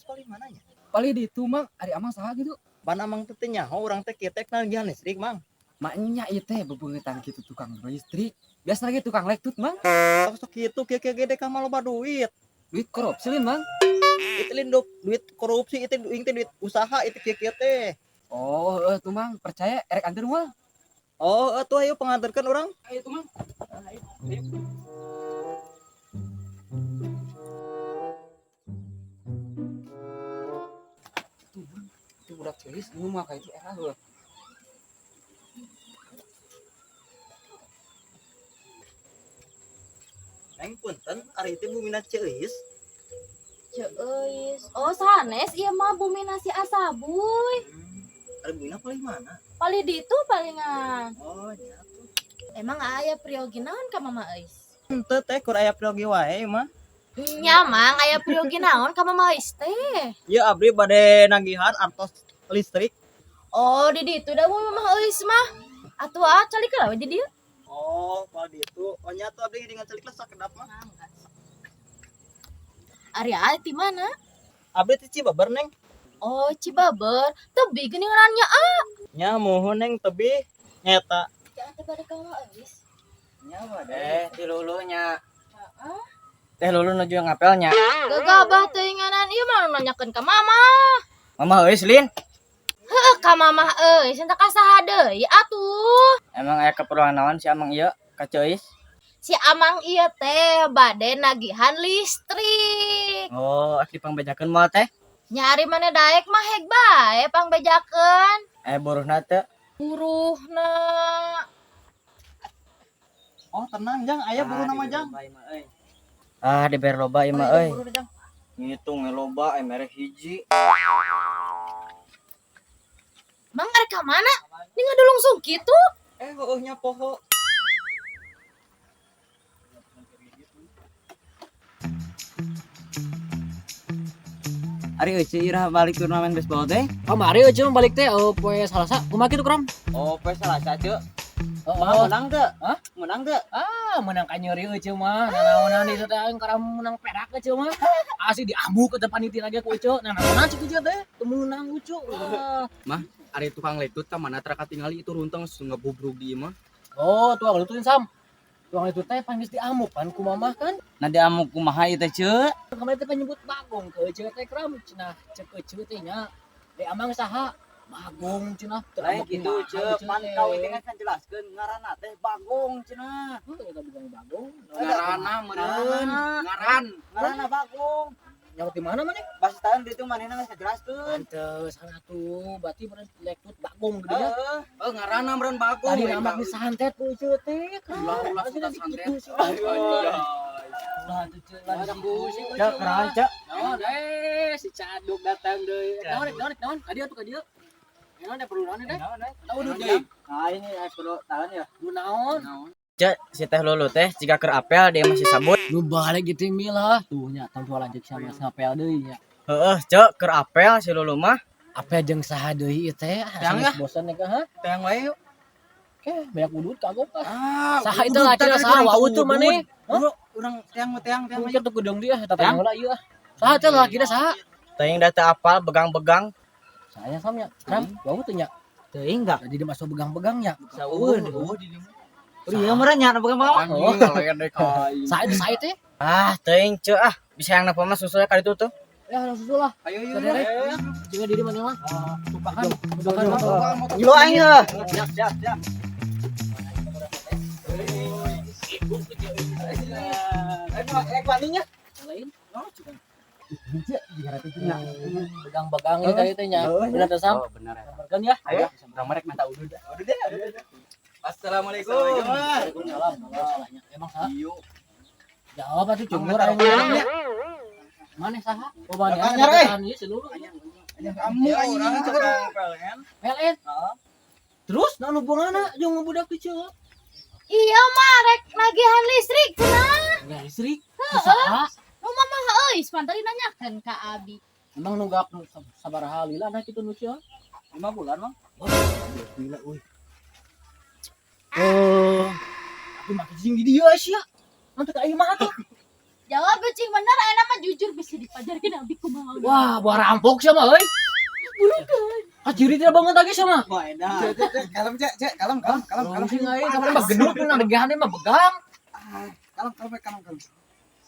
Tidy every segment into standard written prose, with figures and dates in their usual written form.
paling mananya? Paling di itu mang ari amang saha gitu. Ban amang teh nyaho urang teh kieu teh nagihan listrik, Mang. Maknya ieu teh bebeungetan kitu tukang listrik. Biasa lagi tukang lektut mang. Tos sok kitu kieu gede ka mah loba duit. Duit korupsi lin mang. Itu duit korupsi itu duit usaha itu kieu teh. Oh, tuh mang percaya erek anteun mah. Oh, atuh ayo pengantarkeun urang. Ayo tuh mang. Itu budak ceulis nu mah ka itu era heuh. Neng punten ari teh bumina Ceuis. Ceuis. Oh, sanes ieu mah bumi nasi asabuy. Ari bumina paling mana? Pali ditu palingan. Oh, nya tuh. Emang aya priogi naon ka Mama Eis? Henteu teh kur aya progi wae mah. Nya mang aya priogi naon ka Mama Eis teh? Ieu abdi bade nagihan artos listrik. Oh, di ditu da bumi Mama Eis mah. Atuh calik lah di dieu. Oh, kalau itu, oh nya tuh abdi dengan celik lah sakedap mah. Ari ti mana? Abdi teh Cibaber neng. Oh, Cibaber. Tebi geuningannya Nya mohon neng tebih nyata. Jangan teh bade ka Mama Eis. Nya bade. Di lulunya. Heeh. Teh lulu nuju ngapelnya. Gegabah teuinganan ieu mah nanyakeun ka Mama. Mama euy Lin. Heuh ka Mama Eis, entah ka saha deui atuh. Emang aya keperluan naon si Amang ieu ka Ceuis? Si Amang ieu teh bade nagihan listrik. Oh, aki pangbejakeun moal teh. Nyari mana daek mah heg bae pangbejakeun. Buruhna teu. Buruhna. Oh tenang jang, aya buru nama jang. Diber loba ieu mah euy. Buru jang. Ngitung loba mere hiji. Mang arek ka mana? Ini ngadulung sungki tuh. Heuhnya poho. Ari euy Ira balik turnamen baseball teh. Kamari euy balik teh poe Salasa. Kumaha kitu Kram? Oh, poe Salasa teu. Oh, Menang teu? Hah? Menang teu? menang ka nyeuri euy mah. Nanaonan di teh karena menang perak euy mah. Asli diambuk ke depan panitia lagi ku euy. Nanaonan cik euy teh. Teu meunang euy. Mah, ari tukang lektut ka mana tara katingali itu runteng ngebubrug di mah. Oh, tuang letutin Sam. Tuang letut teh pan geus diamuk pan ku mamah kan. Nah diamuk kumaha ieu teh ceu? Kemarin teh penyebut Bagong ke euy teh Kram cenah cek euy teh nya. Amang saha? Bagong cenah. Lain kitu ceu, pan kau teh kan jelaskeun ngaranna teh Bagong cenah. Eta bukan Bagong. Ngaranna meureun, ngaranna Bagong. Nyawa di mana maneh? Pas tahan ditu manehna geus ngajelaskeun. Pantes sana tuh, berarti bener lektut Bagong gede ya. Ngaranna meureun Bagong. Tadi nama di santet tuh euy teh. Ulah sudah santet. Ulah tuh ceu lagi. Cek keranca. Naon si Caduk datang deui. Naon? Ka dieu tuh ka dieu. Naon ada perlu naon deh? Tahu dulu deui. Nah ini perlu tahan ya. Lu naon? Cek si teh lulu teh jika keur apel dia masih sabut. Lu balik gitu milah. Tuh nya tong lanjut sama ngapel deui nya. Heeh, cek keur apel si lulu mah. Apel jeung saha deui ieu teh? Yang Bosan nih ha? Tayang wae yuk. Banyak udut kagok kah? Saha Saha itu laki saha wau tuh maneh? Urang teang Mungkin tuh gedung dia eta teh heula ieu. Saha teh laki saha? Teuing da teu apal begang-begang. Saya samnya. Kram, wau teh nya. Teuing enggak. Jadi dimasuk begang-begangnya. Saueun. Iya meureun nya begang-begang. Oh, saya teh. Teuing ceu bisa yang napa mah susul ka ditu tuh. Ya susul lah. Ayo. Jangan diri mana mah. Tumpakan. Yo aing heuh. Siap. Paninya. Lain. Begang-begang itu tadi teh nya. Benar teh Sam? Oh, benar ya. Sabarkan ya. Ayo, urang merek minta udud. Udud deh. Assalamualaikum. Waalaikumsalam. Emang saha? Iyo. Jawab atuh cungur aing ya. Mana saha? Bobanya Anyar, ieu seluruh. Kamu anjing tukang PLN. PLN. Terus naon hubunganna jeung budak teh ceu? Iya mah rek nagihan listrik cenah. Ya listrik. Saha? Nu Mama Eis pantari nanyakeun ka Abi. Emang nunggak sabaraha lila nah kitu nu ceu? 5 bulan, Mang. Gila euy. Aku makin sing di dieu sia. Nanti ka ieu mah tuh. Jawab cing bener enak mah jujur bisa dipajarkeun abdi kumaha. Wah, buah rampok sih mah euy. Kaciri tidak banget lagi sama. Wah, edan. Kalem cek, kalem. Sing aing kamari mah gendut nu ngadegahna mah begang. Kalem.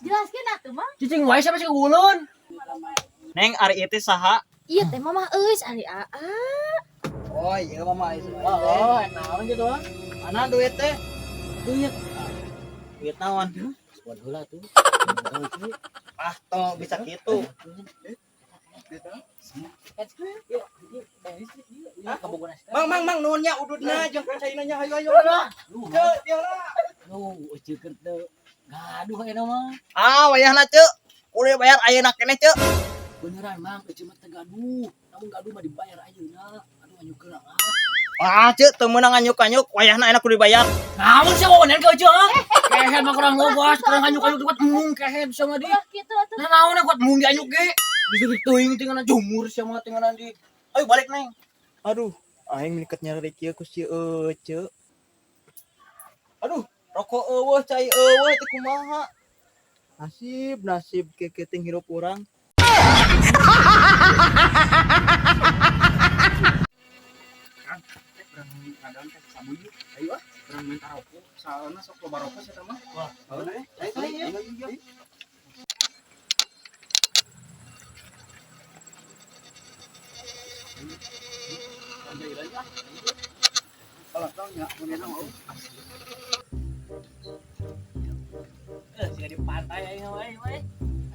Jelaskeun atuh mah. Cicing wae sama sing ulun. Neng ari ieu teh saha? Iya teh mama eus ari aa. Oh, iya mama ieu. Oh, naon gitu ah. Mana duit teh? Duit. Duit naon? Buat heula tuh. Ah, tong bisa kitu. Mang nuhunnya ududna jeung cainanya hayu Ceu, dia lah. Ceukeut teu. Gaduh ayeuna mah. Ah, wayahna ceu. Kudu bayar ayeuna keneh ceu. Beneran mang, cuma teh gaduh. Namun gaduh mah dibayar ayeuna. Aduh anyukeun ah. Ah, ceu teu meunang nganyuk-anyuk, wayahna enak kudu dibayar. Namun sih wawanen ke ceu. Kehe mah kurang ngobas, kurang anyuk-anyuk kuat mung kehe bisa mah di. Oh kitu atuh. Nah naon kuat mung dianyuk ge. Disuruh teuing tinggalna jumur sia mah tinggalna di. Ayo balik neng. Aduh, aing miket nyari kieu ku si Ece. Aduh, rokok eueuh, cai eueuh teh kumaha? Nasib keketing hirup urang. Ayo ah, urang minta rokok. Soalna sok loba rokok sia mah. Wah, ayo. Jadi pantai aing we.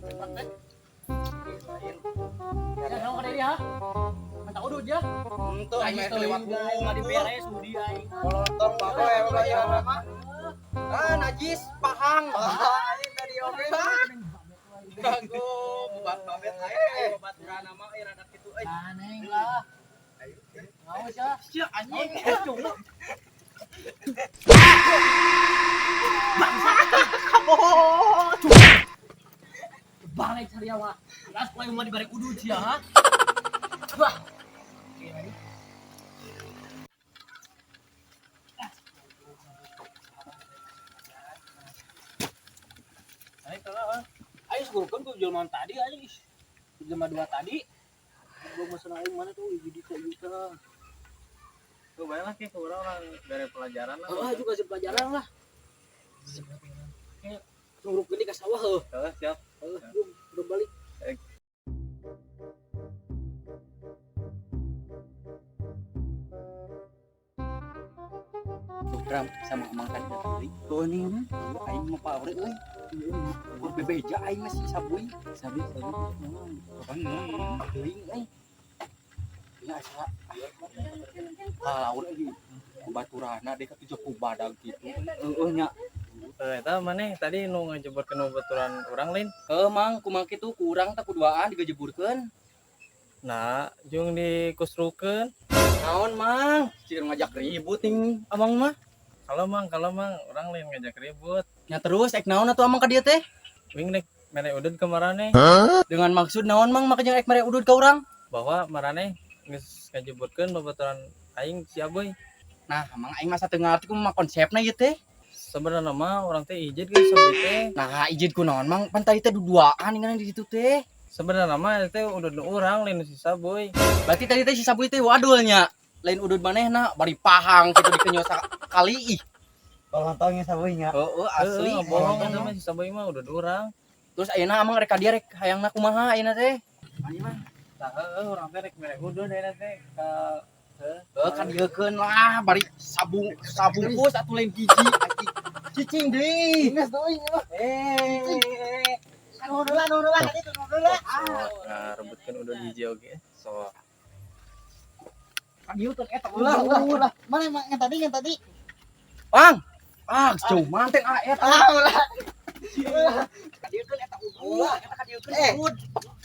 Cepet teh. Ya dong ka deui ha. Mantap udud ya. Henteu Aing kelewat mah di beres sudi aing. Kolotong bae ya mah. Ah, najis pahang. Ini tadi oge. Ganggu obat babet ae. Obat urana mah rada kitu euy. Aneh lah. Ngawas ya. Sia anjing. Cuma. Balik cari awak. Las poe mah di barek udud sia ha. Wah. Ayo segurkeun ku jelema tadi aja. Jelema dua tadi. Gua mesen aing mana tuh hiji juta. Tuh banyak sih orang dari pelajaran lah. Oh, juga kasih pelajaran lah. Nuruk gini ke sawah heuh. Siap. Udah balik. Program sama emang tadi beli. Tuh nih, aing mau pabrik euy. Kur bebeja aing masih sabui. Sabi. Bang, teuing euy. Ya asa. Laur lagi. Baturana deh katujuh ku badag gitu. Heueuh nya. Eta maneh tadi nu ngajeburkeun baturan urang lain. Mang kumaha kitu ku urang teh kuduaan digajeburkeun. Nah, jeung dikusrukeun. Naon mang? Cieun ngajak ribut ning amang mah. Kalau mang urang lain ngajak ribut. Nya terus ek naon atuh amang ka dieu teh? Wing rek mere udud ke marane Dengan maksud naon mang makanya ek mere udud ka urang? bahwa marane geus ngajeburkeun babaturan aing si Aboy. Nah, amang aing masa teu ngarti kumaha konsepna ieu teh. Sebenarnya mah orang teh izin geus sabui teh. Nah, izin ku naon mang? Pan tadi teh duduaan ninggalin di situ teh. Sebenarnya mah teh udud urang lain si Saboy. Berarti tadi teh si Sabuy teh wadulnya. Lain udud manehna bari pahang kitu dikenyo sakali ih. Kolontongnya sabuinya. Heeh, asli. Bohong eta mah si Saboy mah udud urang. Terus ayeuna amang rek dia rek hayangna kumaha ayeuna teh? Ani mah tah urang teh rek mere udud ayeuna teh ka Kan diekeun lah bari sabungkus atuh lain hiji cicing deui. Geus teuing mah. Nuhun tadi tuh nuhun. nah rebutkeun udud hiji oge. So Dieu teh eta ulah. Mana emang yang tadi? Bang. Jauh manten eta. Dieu kan eta ulah. Eta dieu kan udud.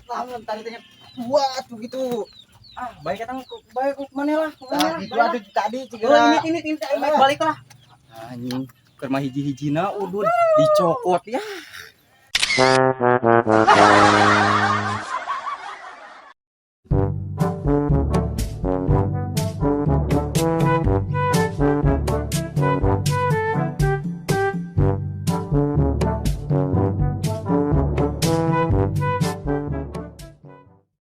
Lamun tadi teh dua tuh gitu. Baik eta baik maneh lah. Itu atuh tadi cigera. Ini aing balik lah. Anjing, keur mah hiji-hijina udud dicokot ya.